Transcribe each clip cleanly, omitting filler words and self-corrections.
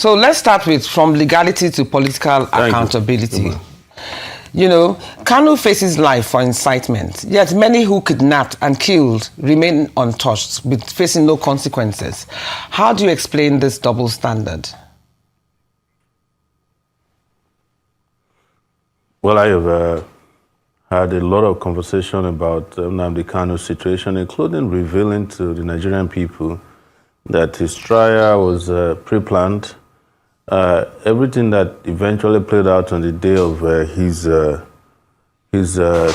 So let's start with from legality to political accountability. You know, Kanu faces life for incitement, yet many who kidnapped and killed remain untouched, with facing no consequences. How do you explain this double standard? Well, I have had a lot of conversation about Nnamdi Kanu's situation, including revealing to the Nigerian people that his trial was pre-planned. Everything that eventually played out on the day of his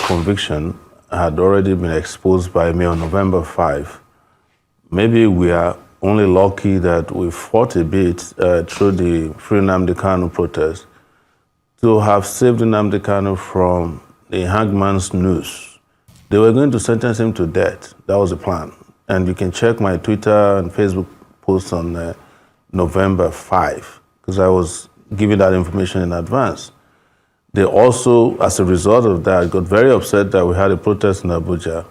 conviction had already been exposed by me on November 5. Maybe we are only lucky that we fought a bit through the Free Nnamdi Kanu protest to have saved Nnamdi Kanu from the hangman's noose. They were going to sentence him to death. That was the plan. And you can check my Twitter and Facebook posts on November 5. Because I was giving that information in advance. They also, as a result of that, got very upset that we had a protest in Abuja.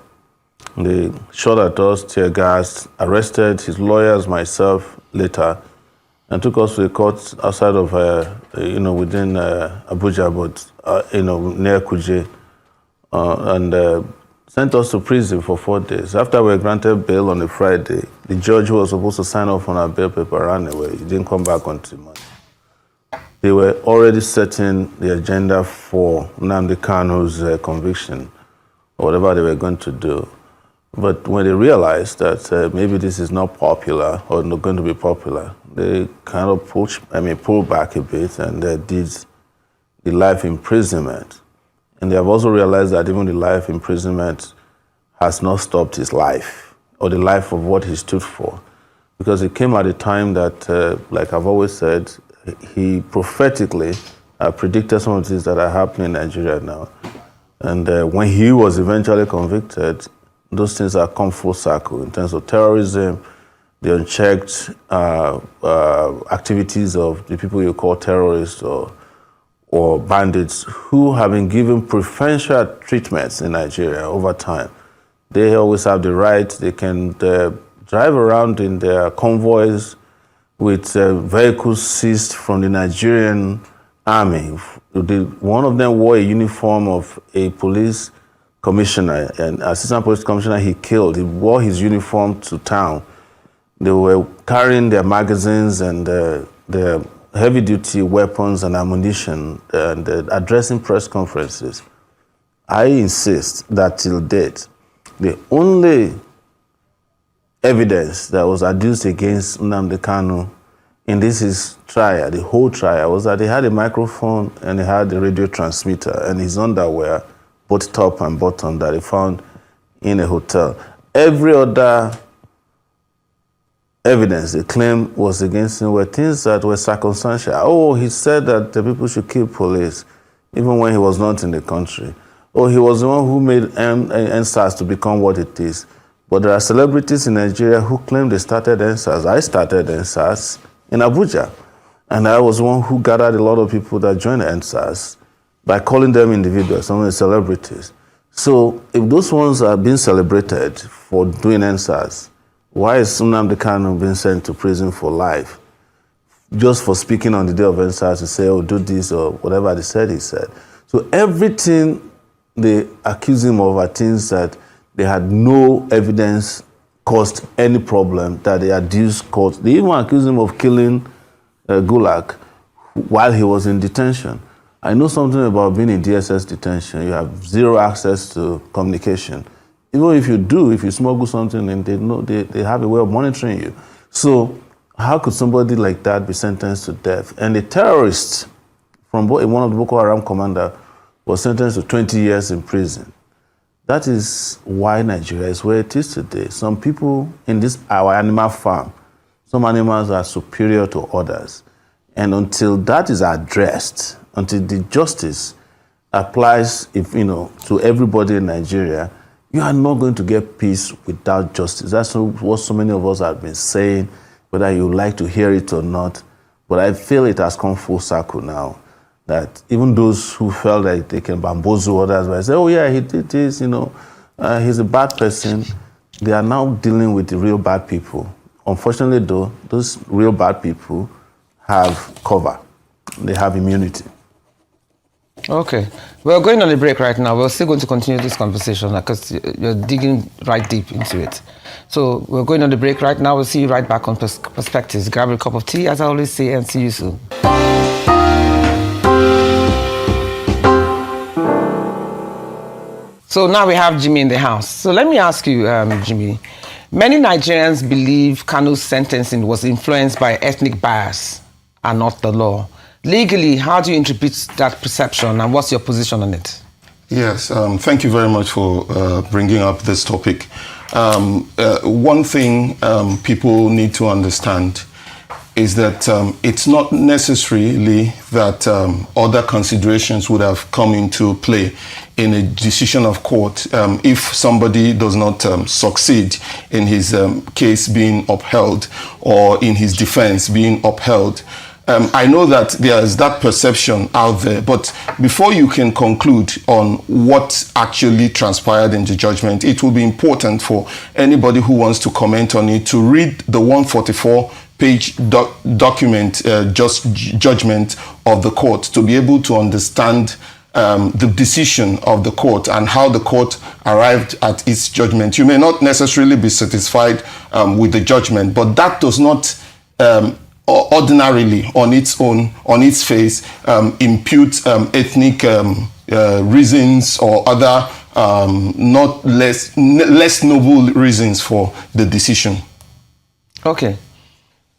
They shot at us, tear gas, arrested his lawyers, myself, later, and took us to the court outside of, within Abuja, but, near Kuje, and sent us to prison for 4 days. After we were granted bail on a Friday, the judge who was supposed to sign off on our bail paper ran away. He didn't come back until Monday. They were already setting the agenda for Nnamdi Kanu's conviction, or whatever they were going to do. But when they realized that maybe this is not popular or not going to be popular, they kind of pulled back a bit and did the life imprisonment. And they have also realized that even the life imprisonment has not stopped his life or the life of what he stood for. Because it came at a time that, like I've always said, he prophetically predicted some of the things that are happening in Nigeria now. And when he was eventually convicted, those things are come full circle in terms of terrorism, the unchecked activities of the people you call terrorists or bandits who have been given preferential treatments in Nigeria over time. They always have the right, they can drive around in their convoys with vehicles seized from the Nigerian army. One of them wore a uniform of a police commissioner, an assistant police commissioner he killed. He wore his uniform to town. They were carrying their magazines and their heavy-duty weapons and ammunition and addressing press conferences. I insist that till date, the only evidence that was adduced against Nnamdi Kanu in his trial, the whole trial, was that he had a microphone and he had a radio transmitter and his underwear, both top and bottom, that he found in a hotel. Every other evidence they claim was against him were things that were circumstantial. Oh, he said that the people should kill police, even when he was not in the country. Oh, he was the one who made NSAS to become what it is. But there are celebrities in Nigeria who claim they started NSAS. I started NSAS in Abuja. And I was one who gathered a lot of people that joined NSAS by calling them individuals, some of the celebrities. So if those ones are being celebrated for doing NSAS, why is Nnamdi Kanu being sent to prison for life? Just for speaking on the day of NSAS to say, oh, do this or whatever they said he said. So everything they accuse him of are things that they had no evidence caused any problem that they adduced caused. They even accused him of killing Gulag while he was in detention. I know something about being in DSS detention. You have zero access to communication. Even if you do, if you smuggle something, and they have a way of monitoring you. So how could somebody like that be sentenced to death? And a terrorist from one of the Boko Haram commander was sentenced to 20 years in prison. That is why Nigeria is where it is today. Some people in our animal farm, some animals are superior to others. And until that is addressed, until the justice applies to everybody in Nigeria, you are not going to get peace without justice. That's what so many of us have been saying, whether you like to hear it or not. But I feel it has come full circle now, that even those who felt like they can bamboozle others by saying, oh yeah, he did this, he's a bad person, they are now dealing with the real bad people. Unfortunately though, those real bad people have cover. They have immunity. Okay. We're going on a break right now. We're still going to continue this conversation because you're digging right deep into it. So we're going on the break right now. We'll see you right back on Perspectives. Grab a cup of tea, as I always say, and see you soon. So now we have Jimmy in the house. So let me ask you, Jimmy, many Nigerians believe Kanu's sentencing was influenced by ethnic bias and not the law. Legally, how do you interpret that perception and what's your position on it? Yes, thank you very much for bringing up this topic. One thing people need to understand is that it's not necessarily that other considerations would have come into play in a decision of court if somebody does not succeed in his case being upheld or in his defense being upheld. I know that there's that perception out there, but before you can conclude on what actually transpired in the judgment, it will be important for anybody who wants to comment on it to read the 144-page document, judgment of the court, to be able to understand the decision of the court and how the court arrived at its judgment. You may not necessarily be satisfied with the judgment, but that does not ordinarily on its own, on its face, impute ethnic reasons or other not less noble reasons for the decision. Okay.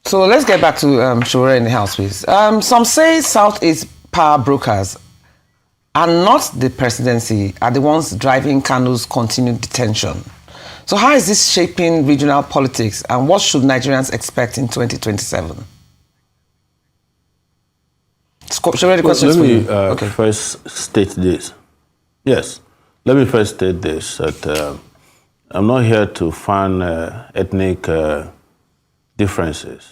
So let's get back to Sowore in the house, please. Some say Southeast power brokers and not the presidency are the ones driving Kanu's continued detention. So how is this shaping regional politics and what should Nigerians expect in 2027? Let me first state this. Yes, let me first state this, that I'm not here to fan ethnic differences,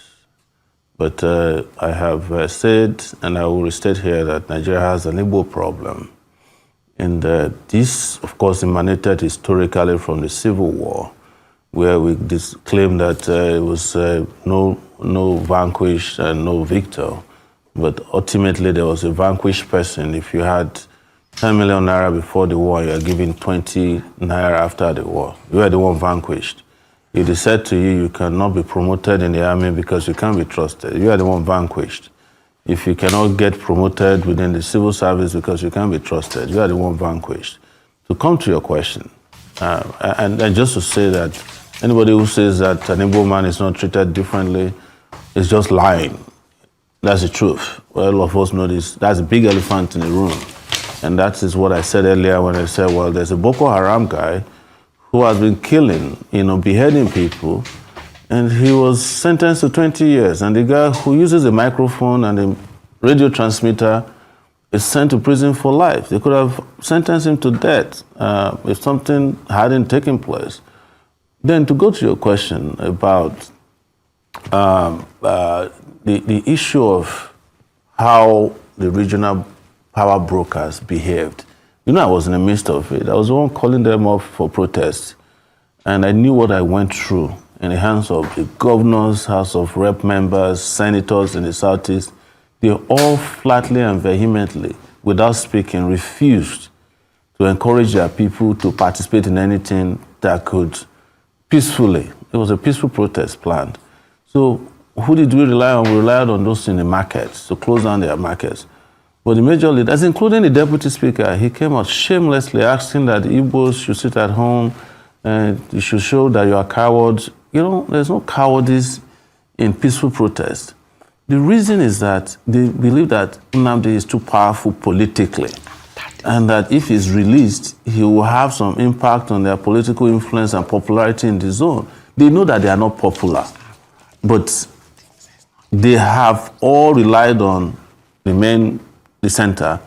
but I have said, and I will restate here, that Nigeria has an Igbo problem. And this, of course, emanated historically from the Civil War, where we claim that it was no vanquished and no victor. But ultimately, there was a vanquished person. If you had 10 million naira before the war, you are giving 20 naira after the war. You are the one vanquished. If they said to you, you cannot be promoted in the army because you can't be trusted, you are the one vanquished. If you cannot get promoted within the civil service because you can't be trusted, you are the one vanquished. To come to your question, and just to say that anybody who says that an Igbo man is not treated differently is just lying. That's the truth. Well, all of us know this. That's a big elephant in the room. And that is what I said earlier when I said, well, there's a Boko Haram guy who has been killing, beheading people, and he was sentenced to 20 years. And the guy who uses a microphone and a radio transmitter is sent to prison for life. They could have sentenced him to death if something hadn't taken place. Then to go to your question about the issue of how the regional power brokers behaved. I was in the midst of it. I was the one calling them up for protests. And I knew what I went through in the hands of the governors, House of Rep members, senators in the Southeast. They all flatly and vehemently, without speaking, refused to encourage their people to participate in anything that could peacefully. It was a peaceful protest planned. So who did we rely on? We relied on those in the markets, to close down their markets. But the major leaders, including the deputy speaker, he came out shamelessly asking that the Igbos should sit at home and you should show that you are cowards. There's no cowardice in peaceful protest. The reason is that they believe that Nnamdi is too powerful politically, and that if he's released, he will have some impact on their political influence and popularity in the zone. They know that they are not popular, but they have all relied on the center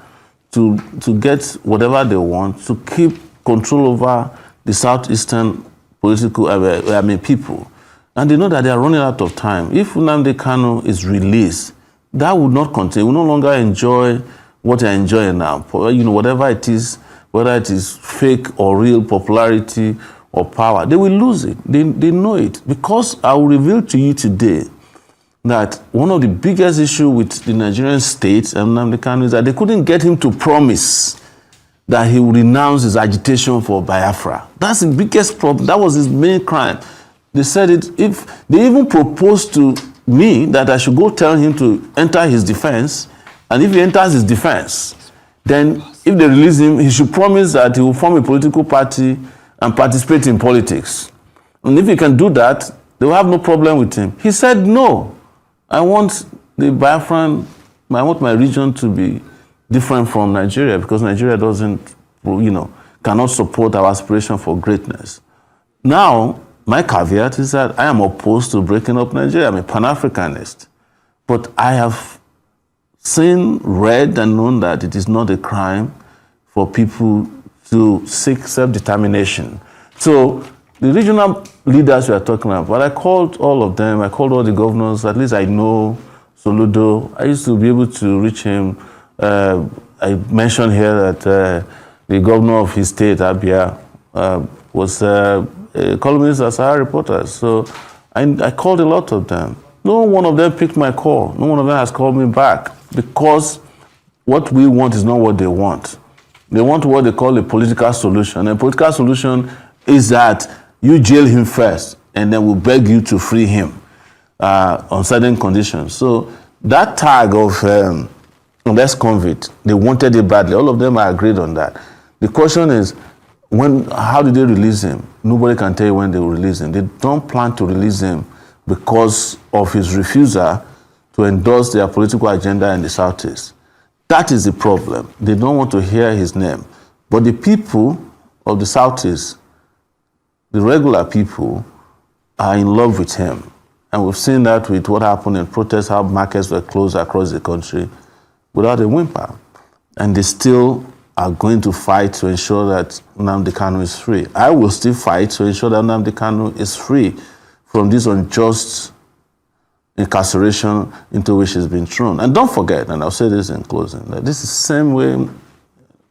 to get whatever they want, to keep control over the southeastern political people. And they know that they are running out of time. If Nnamdi Kanu is released, that would not continue. We no longer enjoy what they're enjoying now. Whatever it is, whether it is fake or real popularity or power, they will lose it. They know it. Because I will reveal to you today that one of the biggest issues with the Nigerian state and Nnamdi Kanu is that they couldn't get him to promise that he would renounce his agitation for Biafra. That's the biggest problem. That was his main crime. They said it, if they even proposed to me that I should go tell him to enter his defense, and if he enters his defense, then if they release him, he should promise that he will form a political party and participate in politics. And if he can do that, they will have no problem with him. He said, no, I want the Biafran, I want my region to be different from Nigeria because Nigeria doesn't, cannot support our aspiration for greatness. Now, my caveat is that I am opposed to breaking up Nigeria. I'm a Pan-Africanist. But I have seen, read, and known that it is not a crime for people to seek self-determination. So the regional leaders we are talking about, I called all of them, I called all the governors, at least I know Soludo. I used to be able to reach him. I mentioned here that the governor of his state, Abia, was a columnist at Sahara Reporters. So I called a lot of them. No one of them picked my call. No one of them has called me back because what we want is not what they want. They want what they call a political solution. A political solution is that you jail him first and then we'll beg you to free him on certain conditions. So that tag of ex-convict, they wanted it badly. All of them are agreed on that. The question is, how did they release him? Nobody can tell you when they will release him. They don't plan to release him because of his refusal to endorse their political agenda in the Southeast. That is the problem. They don't want to hear his name. But the people of the Southeast, the regular people, are in love with him. And we've seen that with what happened in protests, how markets were closed across the country without a whimper. And they still are going to fight to ensure that Nnamdi Kanu is free. I will still fight to ensure that Nnamdi Kanu is free from this unjust incarceration into which he's been thrown. And don't forget, and I'll say this in closing, that this is the same way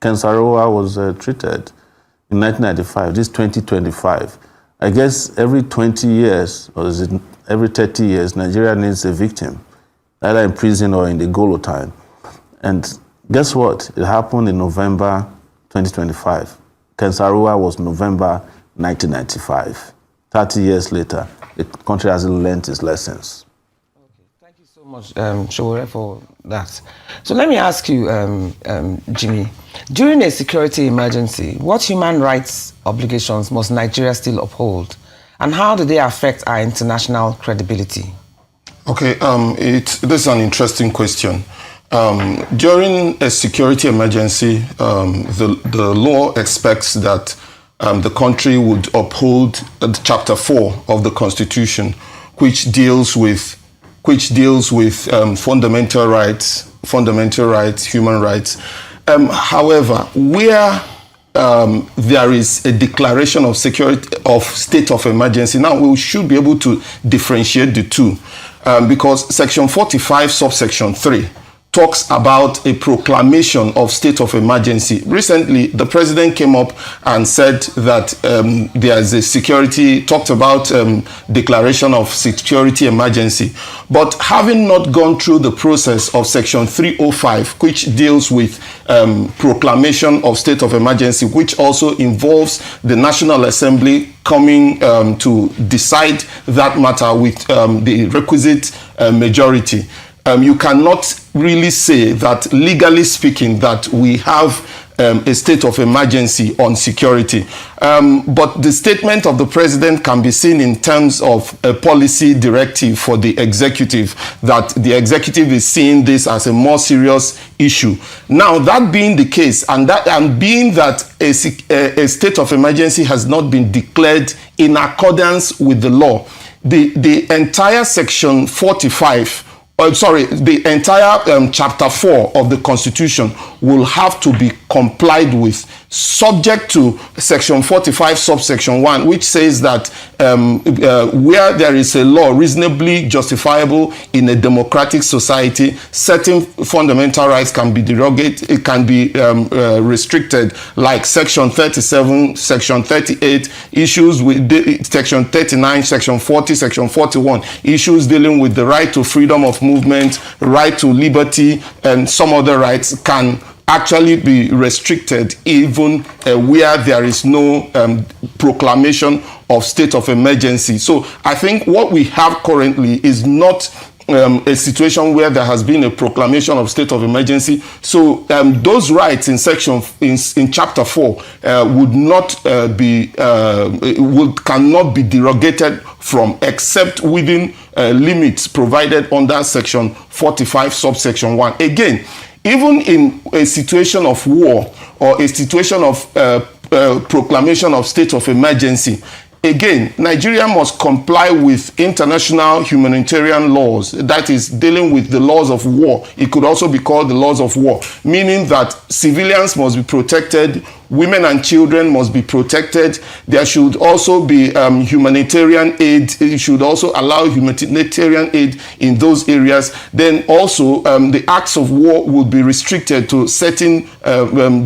Ken Saro-Wiwa was treated in 1995. This is 2025. I guess every 20 years, or is it every 30 years, Nigeria needs a victim, either in prison or in the Golo time. And guess what? It happened in November 2025. Ken Saro-Wiwa was November 1995. 30 years later, the country hasn't learned its lessons. Okay. Thank you so much, Sowore, for that. So let me ask you, Jimmy, during a security emergency, what human rights obligations must Nigeria still uphold? And how do they affect our international credibility? Okay, this is an interesting question. During a security emergency, the law expects that the country would uphold Chapter 4 of the Constitution, which deals with fundamental rights, human rights. However, where there is a declaration of state of emergency, now we should be able to differentiate the two, because Section 45, subsection 3 talks about a proclamation of state of emergency. Recently, the president came up and said that there is a talked about declaration of security emergency. But having not gone through the process of Section 305, which deals with proclamation of state of emergency, which also involves the National Assembly coming to decide that matter with the requisite majority, you cannot really say that, legally speaking, that we have a state of emergency on security. But the statement of the president can be seen in terms of a policy directive for the executive, that the executive is seeing this as a more serious issue. Now, that being the case, and being that a state of emergency has not been declared in accordance with the law, the entire Section 45, the entire Chapter 4 of the Constitution will have to be complied with, subject to Section 45, subsection 1, which says that where there is a law reasonably justifiable in a democratic society, certain fundamental rights can be derogated, it can be restricted, like Section 37, Section 38, issues with Section 39, Section 40, Section 41, issues dealing with the right to freedom of movement, right to liberty, and some other rights can actually be restricted even where there is no proclamation of state of emergency. So I think what we have currently is not a situation where there has been a proclamation of state of emergency. So those rights in chapter 4 would not cannot be derogated from, except within limits provided under Section 45, subsection 1. Again, even in a situation of war or a situation of proclamation of state of emergency, again, Nigeria must comply with international humanitarian laws, that is, dealing with the laws of war. It could also be called the laws of war, meaning that civilians must be protected, women and children must be protected. There should also be humanitarian aid. It should also allow humanitarian aid in those areas. Then also the acts of war would be restricted to certain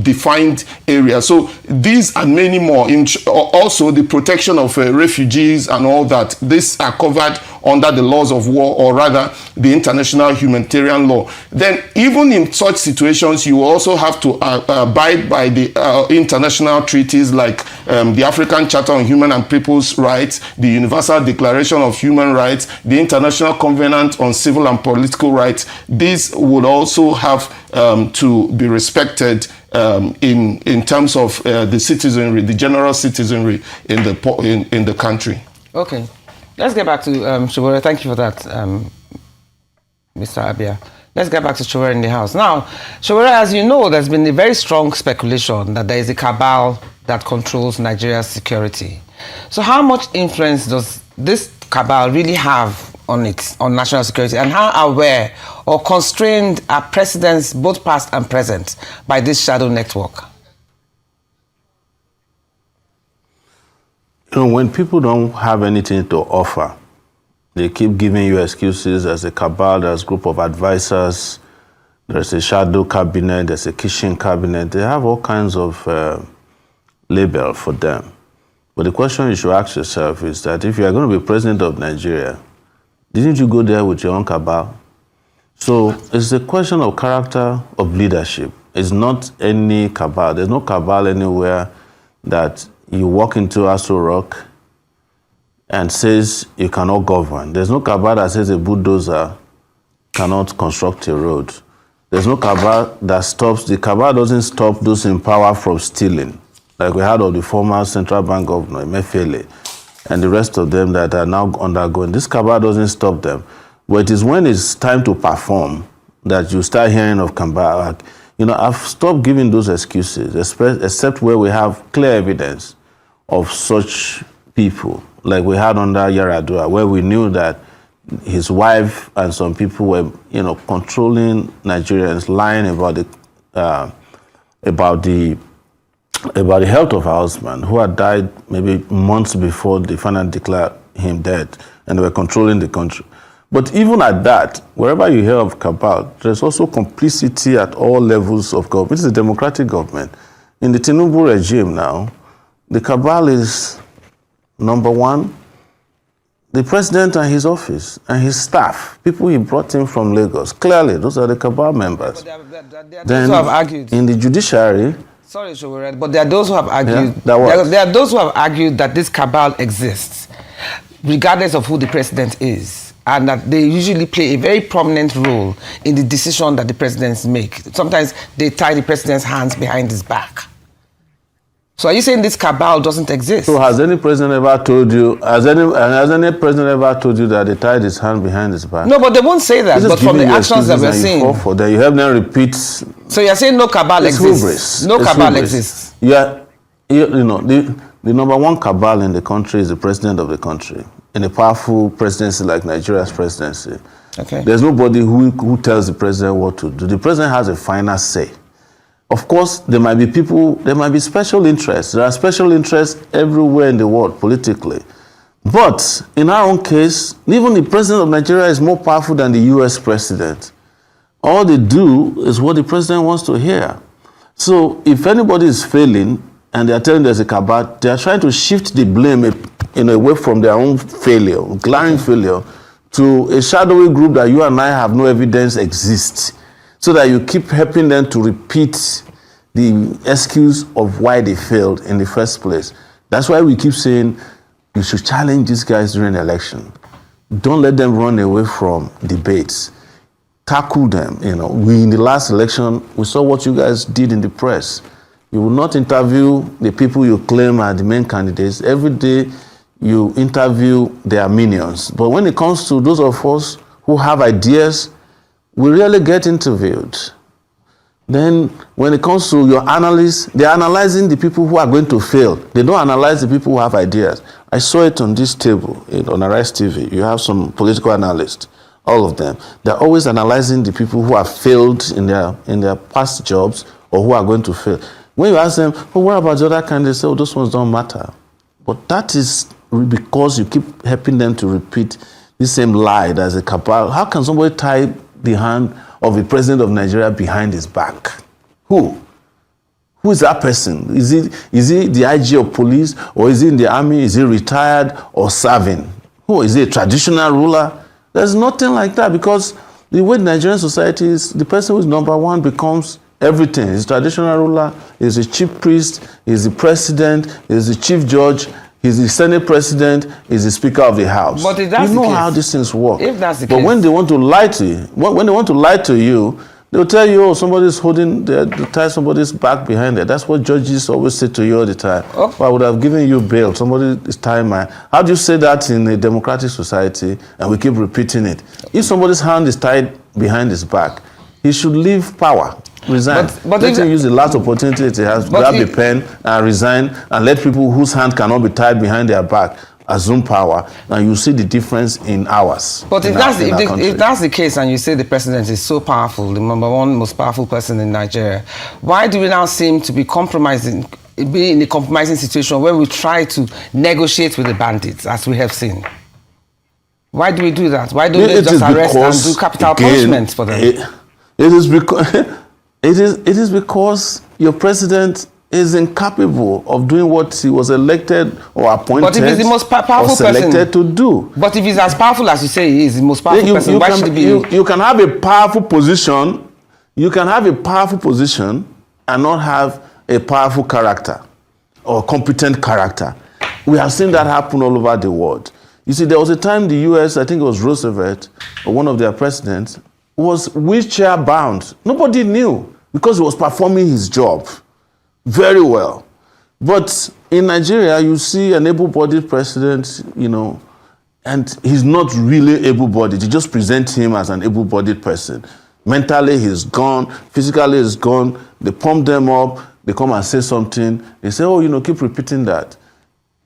defined areas. So these and many more. Also the protection of refugees and all that. These are covered under the laws of war, or rather the international humanitarian law. Then even in such situations, you also have to abide by the international treaties like the African Charter on Human and People's Rights, the Universal Declaration of Human Rights, the International Covenant on Civil and Political Rights. These would also have to be respected in terms of the citizenry, the general citizenry in the country. Okay. Let's get back to Sowore. Thank you for that, Mr. Abia. Let's get back to Sowore in the house. Now, Sowore, as you know, there's been a very strong speculation that there is a cabal that controls Nigeria's security. So how much influence does this cabal really have on national security, and how aware or constrained are presidents, both past and present, by this shadow network? You know, when people don't have anything to offer, they keep giving you excuses. There's a cabal, there's a group of advisors, there's a shadow cabinet, there's a kitchen cabinet. They have all kinds of label for them. But the question you should ask yourself is that if you are going to be president of Nigeria, didn't you go there with your own cabal? So it's a question of character, of leadership. It's not any cabal. There's no cabal anywhere that you walk into Aso Rock and says you cannot govern. There's no cabal that says a bulldozer cannot construct a road. There's no cabal that stops, the cabal doesn't stop those in power from stealing. Like we had of the former central bank governor, Emefiele, and the rest of them that are now undergoing. This cabal doesn't stop them. But it is when it's time to perform that you start hearing of cabal. You know, I've stopped giving those excuses, except where we have clear evidence of such people, like we had under Yaradua, where we knew that his wife and some people were, you know, controlling Nigerians, lying about the health of her husband, who had died maybe months before they finally declared him dead, and they were controlling the country. But even at that, wherever you hear of cabal, there's also complicity at all levels of government. It's a democratic government. In the Tinubu regime now, the cabal is, number one, the president and his office and his staff, people he brought in from Lagos. Clearly, those are the cabal members. But there are Then, those who have argued. in the judiciary, Sorry, Sowore, but there are those who have argued. Yeah, there are those who have argued that this cabal exists, regardless of who the president is, and that they usually play a very prominent role in the decision that the presidents make. Sometimes they tie the president's hands behind his back. So are you saying this cabal doesn't exist? So has any president ever told you, has any president ever told you that they tied his hand behind his back? No, but they won't say that. But from the actions that we're seeing. You help them repeat. So you're saying no cabal exists? No cabal exists? Yeah, you know, the number one cabal in the country is the president of the country. In a powerful presidency like Nigeria's presidency, okay, there's nobody who tells the president what to do. The president has a final say Of course, there might be people, there might be special interests. There are special interests everywhere in the world politically. But in our own case, even the president of Nigeria is more powerful than the US president. All they do is what the president wants to hear. So if anybody is failing and they are telling there's a cabal, they are trying to shift the blame away from their own failure, glaring failure, to a shadowy group that you and I have no evidence exists, so that you keep helping them to repeat the excuse of why they failed in the first place. That's why we keep saying you should challenge these guys during the election. Don't let them run away from debates. Tackle them. We in the last election, we saw what you guys did in the press. You will not interview the people you claim are the main candidates. Every day you interview their minions. But when it comes to those of us who have ideas, we rarely get interviewed. Then when it comes to your analysts, they're analyzing the people who are going to fail. They don't analyze the people who have ideas. I saw it on this table, on Arise TV. You have some political analysts, all of them. They're always analyzing the people who have failed in their past jobs or who are going to fail. When you ask them, what about the other candidates? They say, those ones don't matter. But that is because you keep helping them to repeat the same lie as a cabal. How can somebody tie the hand of the president of Nigeria behind his back? Who? Who is that person? Is he the IG of police, or is he in the army? Is he retired or serving? Who? Is he a traditional ruler? There's nothing like that, because the way Nigerian society is, the person who is number one becomes everything. He's a traditional ruler, he's a chief priest, he's the president, he's the chief judge, he's the Senate president, he's the Speaker of the House. But if that's you know the case, how these things work. If that's the but case, when they want to lie to you, when they want to lie to you, they'll tell you, oh, somebody's holding, they tie somebody's back behind it. That's what judges always say to you all the time. Oh. Well, I would have given you bail. Somebody is tying my... How do you say that in a democratic society? And we keep repeating it. If somebody's hand is tied behind his back, he should leave power. Resign. But let him use the last opportunity he has, grab a pen and resign, and let people whose hand cannot be tied behind their back assume power, and you see the difference in hours. But if that's the case, and you say the president is so powerful, the number one most powerful person in Nigeria, why do we now seem to be in a compromising situation where we try to negotiate with the bandits, as we have seen? Why do we do that? Why don't we just arrest and do capital punishment for them? It is because your president is incapable of doing what he was elected or appointed, but if he's the most powerful or selected person to do. But if he's as powerful as you say he is, the most powerful person, why should he be? You can have a powerful position. You can have a powerful position and not have a powerful character or competent character. We have seen that happen all over the world. You see, there was a time the US, I think it was Roosevelt, or one of their presidents, was wheelchair bound. Nobody knew, because he was performing his job very well. But in Nigeria, you see an able-bodied president, and he's not really able-bodied. You just present him as an able-bodied person. Mentally, he's gone. Physically, he's gone. They pump them up. They come and say something. They say, oh, keep repeating that.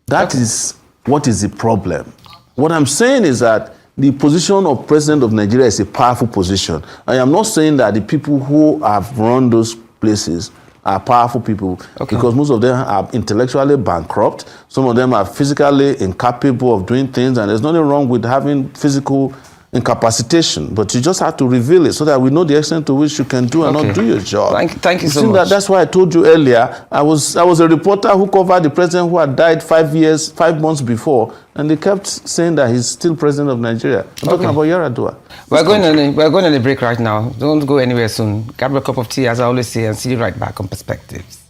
That is what is the problem. What I'm saying is that the position of president of Nigeria is a powerful position. I am not saying that the people who have run those places are powerful people, because most of them are intellectually bankrupt. Some of them are physically incapable of doing things, and there's nothing wrong with having physical incapacitation, but you just have to reveal it so that we know the extent to which you can do and not do your job. Thank you so much. That's why I told you earlier, I was a reporter who covered the president who had died 5 months before, and they kept saying that he's still president of Nigeria. I'm talking about Yar'Adua. We're going on a break right now. Don't go anywhere soon. Grab a cup of tea, as I always say, and see you right back on Perspectives.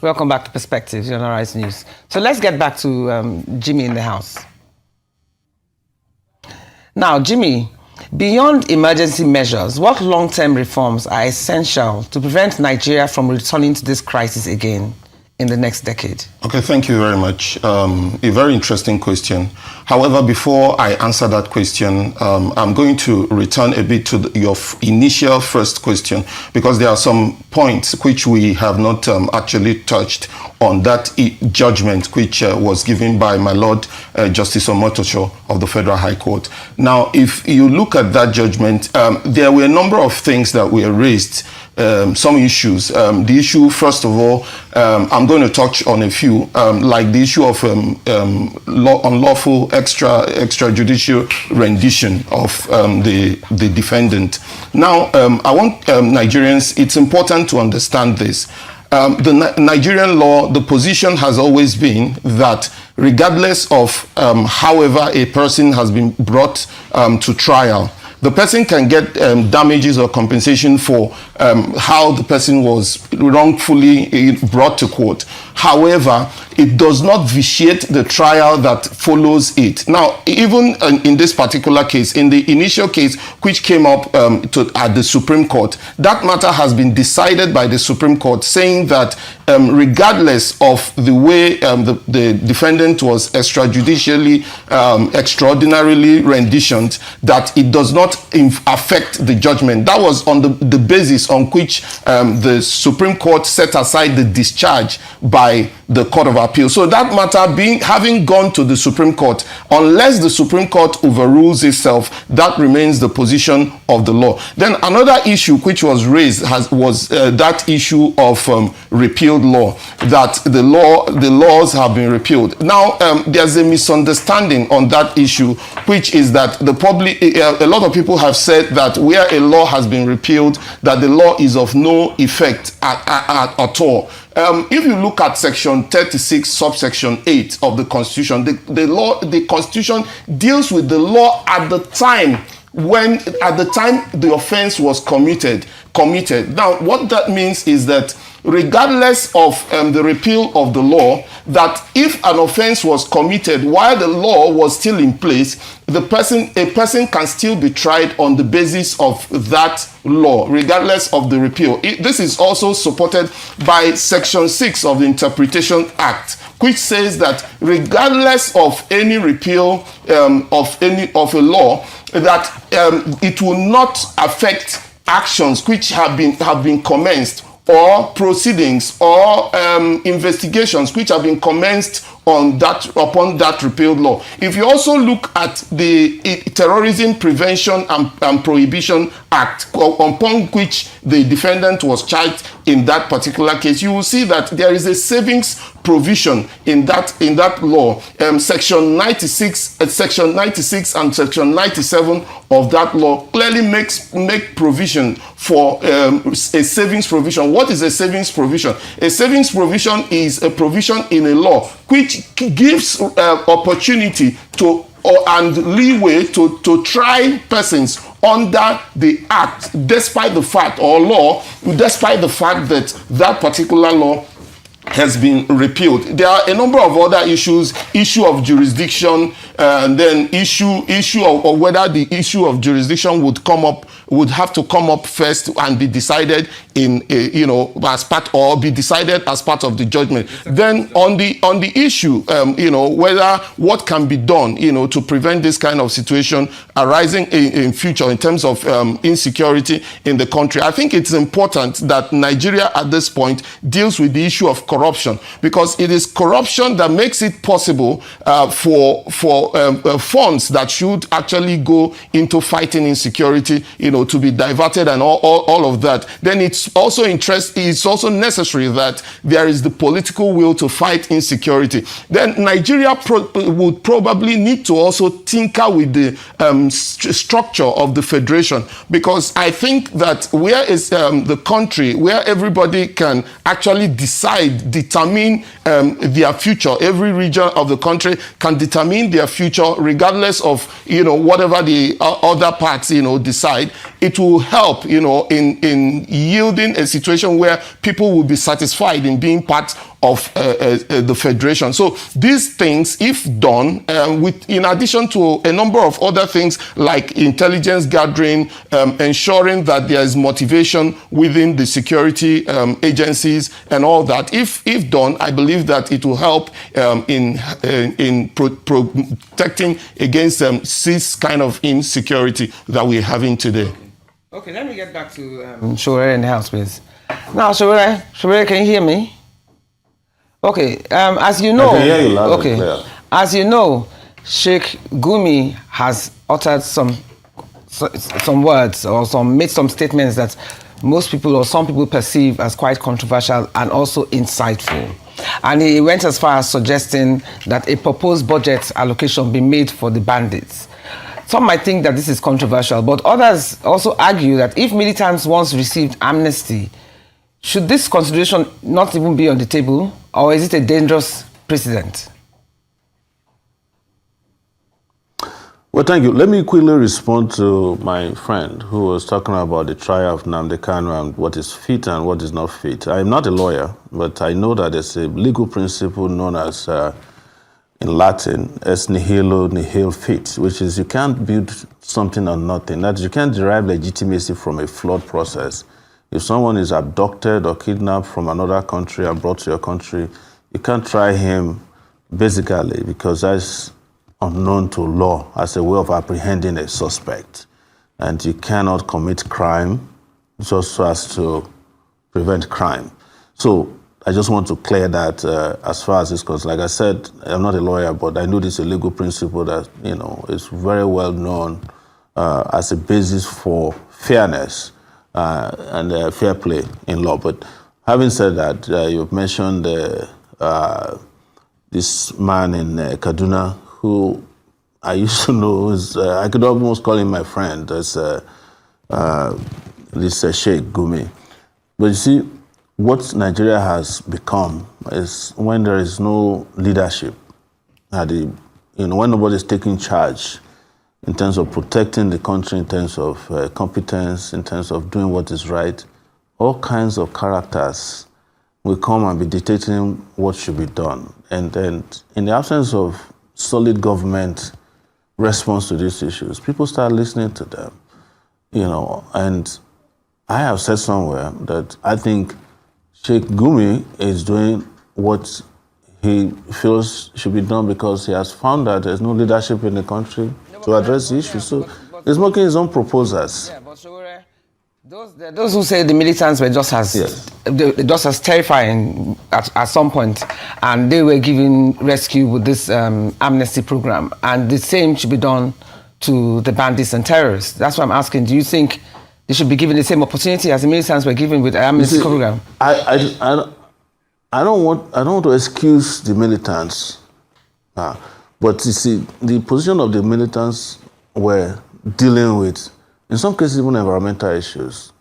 Welcome back to Perspectives on Arise News. So let's get back to Jimmy in the house. Now, Jimmy, beyond emergency measures, what long-term reforms are essential to prevent Nigeria from returning to this crisis again in the next decade? Okay, thank you very much. A very interesting question. However, before I answer that question, I'm going to return a bit to your initial first question, because there are some points which we have not actually touched on that judgment which was given by my Lord Justice Omotosho of the Federal High Court. Now, if you look at that judgment, there were a number of things that were raised, some issues. The issue, first of all, I'm going to touch on a few, like the issue of unlawful extrajudicial rendition of the defendant. Now, I want Nigerians, it's important to understand this. The Nigerian law, the position has always been that regardless of however a person has been brought to trial, the person can get damages or compensation for how the person was wrongfully brought to court. However, it does not vitiate the trial that follows it. Now, even in this particular case, in the initial case which came up at the Supreme Court, that matter has been decided by the Supreme Court, saying that regardless of the way the defendant was extrajudicially, extraordinarily renditioned, that it does not affect the judgment. That was on the basis on which the Supreme Court set aside the discharge by the Court of Appeal. So that matter having gone to the Supreme Court, unless the Supreme Court overrules itself, that remains the position of the law. Then another issue which was raised was that issue of repealed law, that the laws have been repealed. Now, there's a misunderstanding on that issue, which is that a lot of people have said that where a law has been repealed, that the law is of no effect at all. If you look at section 36, subsection 8 of the Constitution, the Constitution deals with the law at the time the offense was committed. Now, what that means is that regardless of the repeal of the law, that if an offense was committed while the law was still in place, a person can still be tried on the basis of that law, regardless of the repeal. This is also supported by Section 6 of the Interpretation Act, which says that regardless of any repeal of a law, that it will not affect actions which have been commenced, or proceedings or investigations which have been commenced upon that repealed law. If you also look at the Terrorism Prevention and Prohibition Act, upon which the defendant was charged in that particular case, you will see that there is a savings provision in that law. Section 96 and Section 97 of that law clearly make provision for a savings provision. What is a savings provision? A savings provision is a provision in a law which gives opportunity and leeway to try persons under the act, despite the fact that particular law has been repealed. There are a number of other issues, issue of jurisdiction, and then issue of whether the issue of jurisdiction would have to come up first and be decided as part of the judgment. Then on the issue, whether what can be done, to prevent this kind of situation arising in future in terms of insecurity in the country. I think it's important that Nigeria at this point deals with the issue of corruption, because it is corruption that makes it possible for funds that should actually go into fighting insecurity, to be diverted and all of that. Then it's also necessary that there is the political will to fight insecurity. Then Nigeria would probably need to also tinker with the structure of the federation, because I think that where is the country where everybody can actually determine their future. Every region of the country can determine their future regardless of whatever the other parts decide. It will help in yielding a situation where people will be satisfied in being part of the federation. So these things, if done, in addition to a number of other things like intelligence gathering, ensuring that there is motivation within the security agencies and all that, if done, I believe that it will help in protecting against this kind of insecurity that we're having today. Okay, let me get back to Sowore in the house, please. Now, Sowore, can you hear me? Okay, as you know, I can hear you loud and clear. As you know, Sheikh Gumi has uttered some words or made some statements that most people or some people perceive as quite controversial and also insightful. And he went as far as suggesting that a proposed budget allocation be made for the bandits. Some might think that this is controversial, but others also argue that if militants once received amnesty, should this consideration not even be on the table, or is it a dangerous precedent? Well, thank you. Let me quickly respond to my friend who was talking about the trial of Nnamdi Kanu and what is fit and what is not fit. I'm not a lawyer, but I know that there's a legal principle known as, in Latin, es nihilo nihil fit, which is you can't build something on nothing. That you can't derive legitimacy from a flawed process. If someone is abducted or kidnapped from another country and brought to your country, you can't try him basically because that's unknown to law as a way of apprehending a suspect. And you cannot commit crime just so as to prevent crime. So I just want to clear that as far as this goes. Like I said, I'm not a lawyer, but I know this is a legal principle that, is very well known as a basis for fairness and fair play in law. But having said that, you've mentioned this man in Kaduna who I used to know, I could almost call him my friend, as this Sheikh Gumi. But you see, what Nigeria has become is when there is no leadership, when nobody is taking charge in terms of protecting the country, in terms of competence, in terms of doing what is right, all kinds of characters will come and be dictating what should be done. And then in the absence of solid government response to these issues, people start listening to them, and I have said somewhere that I think Sheikh Gumi is doing what he feels should be done because he has found that there's no leadership in the country to address the issue. So he's making his own proposals. Yeah, but Sowore, those who say the militants were just as terrifying at some point, and they were given rescue with this amnesty program, and the same should be done to the bandits and terrorists. That's why I'm asking, do you think they should be given the same opportunity as the militants were given with the amnesty program? I don't want to excuse the militants, but you see, the position of the militants were dealing with, in some cases, even environmental issues,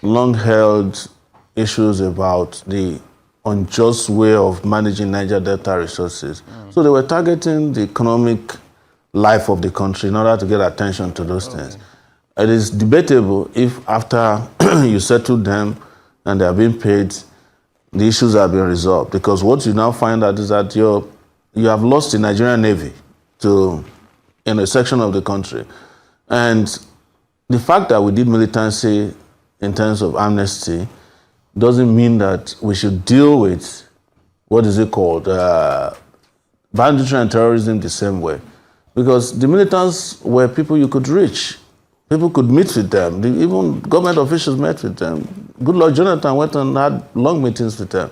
long-held issues about the unjust way of managing Niger Delta resources. So they were targeting the economic life of the country in order to get attention to those things. It is debatable if after you settle them and they are being paid, the issues have been resolved. Because what you now find out is that you have lost the Nigerian Navy in a section of the country. And the fact that we did militancy in terms of amnesty doesn't mean that we should deal with, what is it called, banditry and terrorism the same way. Because the militants were people you could reach. People could meet with them. Even government officials met with them. Goodluck Jonathan went and had long meetings with them.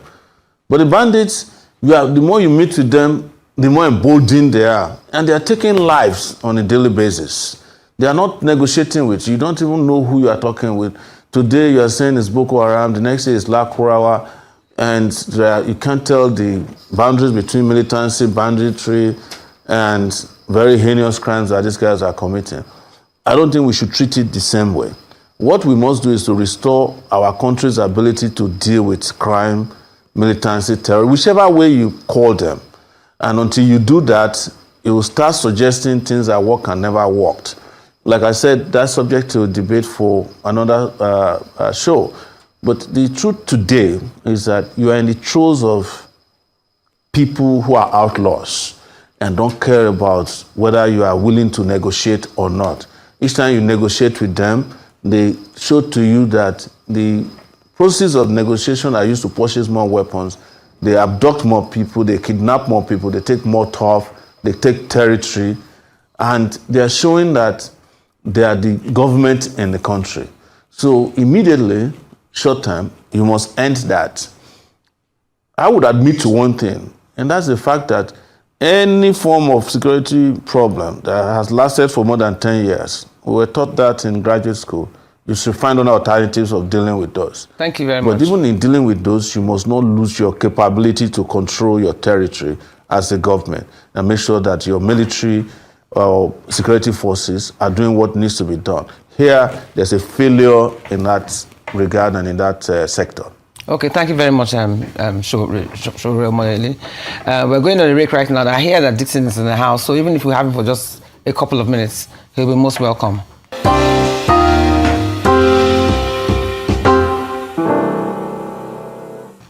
But the bandits, the more you meet with them, the more emboldened they are. And they are taking lives on a daily basis. They are not negotiating with you. You don't even know who you are talking with. Today you are saying it's Boko Haram, the next day it's Lakurawa, and you can't tell the boundaries between militancy, banditry, and very heinous crimes that these guys are committing. I don't think we should treat it the same way. What we must do is to restore our country's ability to deal with crime, militancy, terror, whichever way you call them. And until you do that, you will start suggesting things that work and never worked. Like I said, that's subject to debate for another show. But the truth today is that you are in the throes of people who are outlaws and don't care about whether you are willing to negotiate or not. Each time you negotiate with them, they show to you that the process of negotiation are used to purchase more weapons. They abduct more people, they kidnap more people, they take more turf, they take territory, and they are showing that they are the government in the country. So immediately, short term, you must end that. I would admit to one thing, and that's the fact that any form of security problem that has lasted for more than 10 years, we were taught that in graduate school, you should find other alternatives of dealing with those. Thank you very much. But even in dealing with those, you must not lose your capability to control your territory as a government and make sure that your military or security forces are doing what needs to be done. Here, there's a failure in that regard and in that sector. Okay, thank you very much, Sowore Moyeli. We're going on a break right now. I hear that Dixon is in the house, so even if we have him for just a couple of minutes, he'll be most welcome.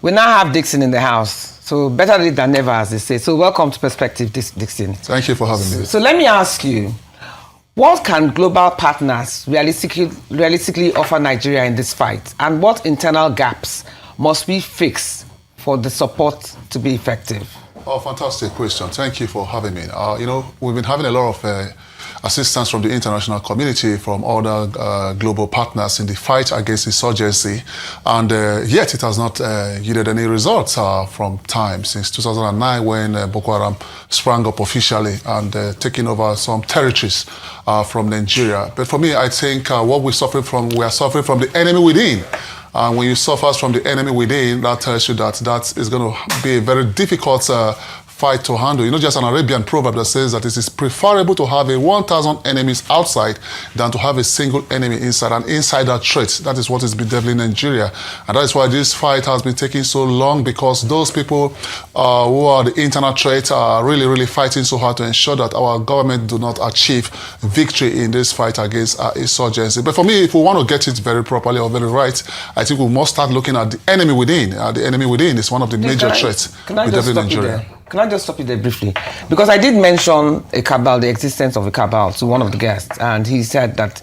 We now have Dixon in the house, so better late than never, as they say. So welcome to Perspective, Dixon. Thank you for having me. So let me ask you, what can global partners realistically offer Nigeria in this fight? And what internal gaps must we fix for the support to be effective? Oh, fantastic question. Thank you for having me. We've been having a lot of assistance from the international community, from other global partners in the fight against insurgency, and yet it has not yielded any results from time since 2009 when Boko Haram sprang up officially and taking over some territories from Nigeria. But for me, I think what we are suffering from the enemy within. And when you suffer from the enemy within, that tells you that that is going to be a very difficult fight to handle. You know, just an Arabian proverb that says that it is preferable to have 1,000 enemies outside than to have a single enemy inside. And inside that trait, that is what is bedeviling Nigeria. And that is why this fight has been taking so long, because those people who are the internal threat are really, really fighting so hard to ensure that our government do not achieve victory in this fight against insurgency. But for me, if we want to get it very properly or very right, I think we must start looking at the enemy within. The enemy within is one of the major threats bedeviling Nigeria. Can I just stop you there briefly? Because I did mention a cabal, the existence of a cabal, to one of the guests, and he said that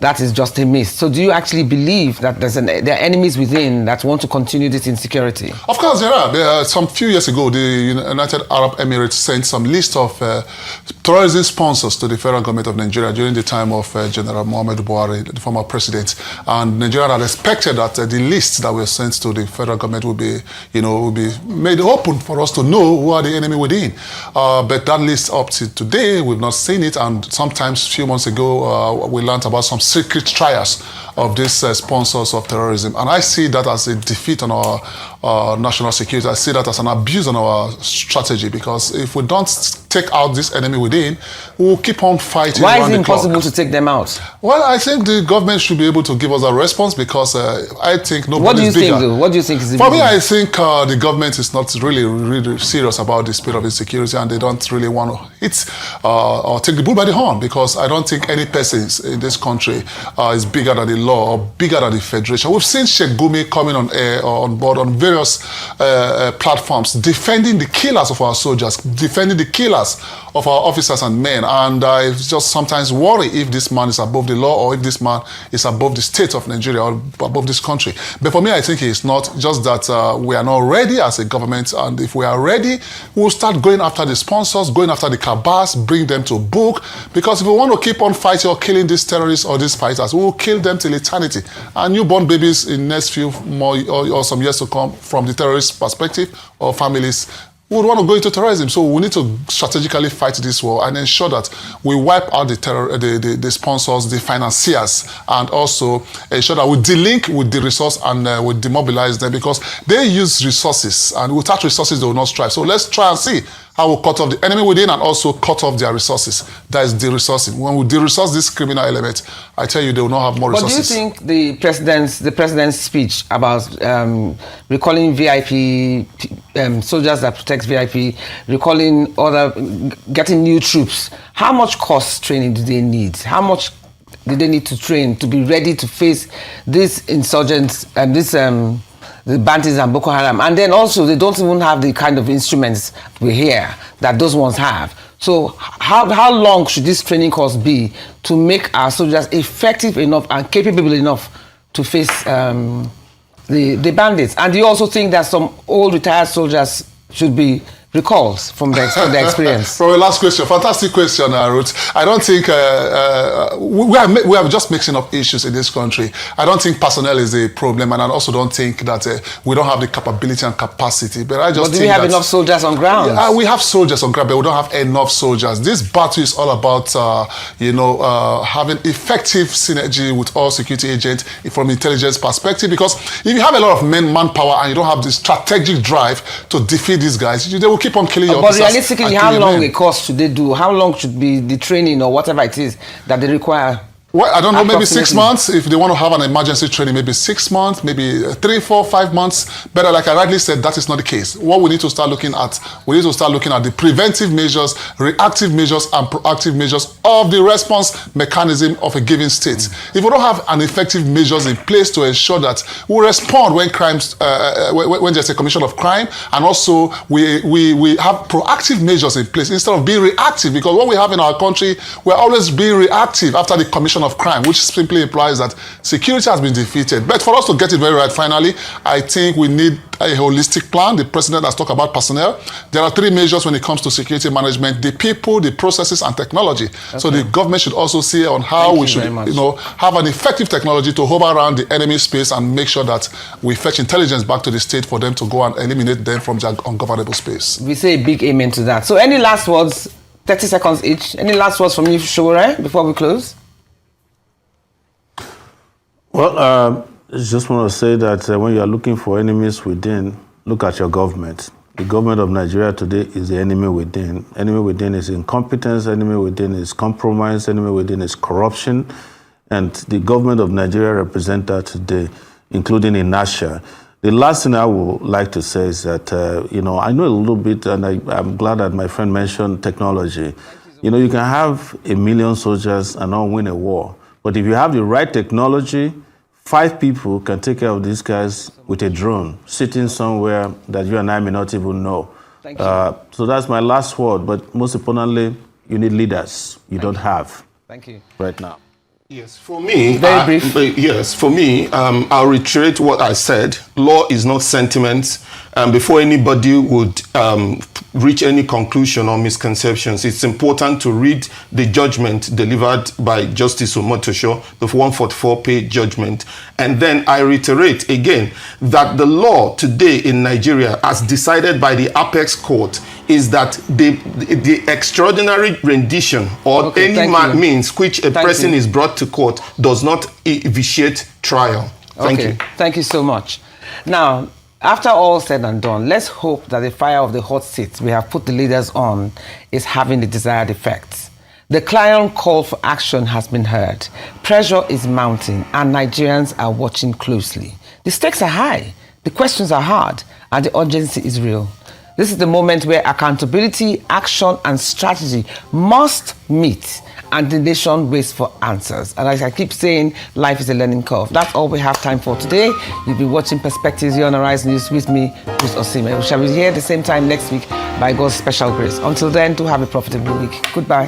that is just a myth. So do you actually believe that there are enemies within that want to continue this insecurity? Of course there are. Some few years ago, the United Arab Emirates sent some list of terrorism sponsors to the federal government of Nigeria during the time of General Muhammadu Buhari, the former president. And Nigeria had expected that the lists that were sent to the federal government would be made open for us to know who are the enemy within. But that list up to today, we've not seen it. And sometimes a few months ago, we learned about some secret trials of these sponsors of terrorism. And I see that as a defeat on our national security. I see that as an abuse on our strategy, because if we don't take out this enemy within, we'll keep on fighting. Why is it impossible to take them out? Well, I think the government should be able to give us a response, because I think nobody is bigger. Think, though? What do you think is the For me, I think the government is not really serious about the state of insecurity, and they don't really want to hit or take the bull by the horn, because I don't think any person in this country is bigger than the law or bigger than the federation. We've seen Sheikh Gumi coming on air or on board on various platforms, defending the killers of our soldiers, defending the killers of our officers and men. And I just sometimes worry if this man is above the law, or if this man is above the state of Nigeria or above this country. But for me, I think it's not just that we are not ready as a government. And if we are ready, we'll start going after the sponsors, going after the cabals, bring them to book. Because if we want to keep on fighting or killing these terrorists or these fighters, we will kill them till eternity. And newborn babies in next few more or some years to come, from the terrorist perspective, or families would want to go into terrorism. So we need to strategically fight this war and ensure that we wipe out the sponsors, the financiers, and also ensure that we de-link with the resource and we demobilize them, because they use resources, and without resources they will not strive. So let's try and see how we cut off the enemy within and also cut off their resources. That is de-resourcing. When we de-resource this criminal element, I tell you, they will not have more resources. But do you think the president's speech about recalling VIP soldiers that protect VIP, recalling getting new troops, how much cost training do they need? How much do they need to train to be ready to face these insurgents and the bandits and Boko Haram? And then also, they don't even have the kind of instruments we hear that those ones have. So how long should this training course be to make our soldiers effective enough and capable enough to face the bandits? And do you also think that some old retired soldiers should be recalls from the experience? From the last question, fantastic question, Ruth. I don't think we are just mixing up issues in this country. I don't think personnel is a problem, and I also don't think that we don't have the capability and capacity. But I just think do we have enough soldiers on ground? Yeah, we have soldiers on ground, but we don't have enough soldiers. This battle is all about, having effective synergy with all security agents from intelligence perspective. Because if you have a lot of manpower and you don't have the strategic drive to defeat these guys, they will keep on killing your officers. But realistically, how long a course should they do? How long should be the training or whatever it is that they require? Well, I don't know, maybe 6 months. If they want to have an emergency training, maybe 6 months, maybe 3, 4, 5 months. But like I rightly said, that is not the case. What we need to start looking at, the preventive measures, reactive measures, and proactive measures of the response mechanism of a given state. If we don't have an effective measures in place to ensure that we respond when crimes, when there's a commission of crime, and also we have proactive measures in place instead of being reactive, because what we have in our country, we're always being reactive after the commission of crime, which simply implies that security has been defeated. But for us to get it very right, finally, I think we need a holistic plan. The president has talked about personnel. There are 3 measures when it comes to security management: the people, the processes, and technology. Okay. So the government should also see on how we should, have an effective technology to hover around the enemy space and make sure that we fetch intelligence back to the state for them to go and eliminate them from their ungovernable space. We say a big amen to that. So any last words, 30 seconds each, any last words from you, Sowore, before we close? Well, I just want to say that when you are looking for enemies within, look at your government. The government of Nigeria today is the enemy within. Enemy within is incompetence, enemy within is compromise, enemy within is corruption. And the government of Nigeria represents that today, including inertia. The last thing I would like to say is that, I know a little bit, and I'm glad that my friend mentioned technology. You can have 1 million soldiers and not win a war. But if you have the right technology, 5 people can take care of these guys with a drone, sitting somewhere that you and I may not even know. Thank you. So that's my last word. But most importantly, you need leaders you don't have. Thank you. Right now. Yes, for me, very brief. Yes, for me, I'll reiterate what I said. Law is not sentiment. Before anybody would reach any conclusion or misconceptions, it's important to read the judgment delivered by Justice Omotosho, the 144-page judgment. And then I reiterate again that the law today in Nigeria, as decided by the Apex Court, is that the extraordinary rendition or any means which a person is brought to court does not vitiate trial. Thank you. Thank you so much. Now, after all said and done, let's hope that the fire of the hot seats we have put the leaders on is having the desired effects. The clarion call for action has been heard. Pressure is mounting, and Nigerians are watching closely. The stakes are high, the questions are hard, and the urgency is real. This is the moment where accountability, action, and strategy must meet, and the nation waits for answers. And as I keep saying, life is a learning curve. That's all we have time for today. You'll be watching Perspectives here on Arise News with me, Bruce Osime. We shall be here at the same time next week by God's special grace. Until then, do have a profitable week. Goodbye.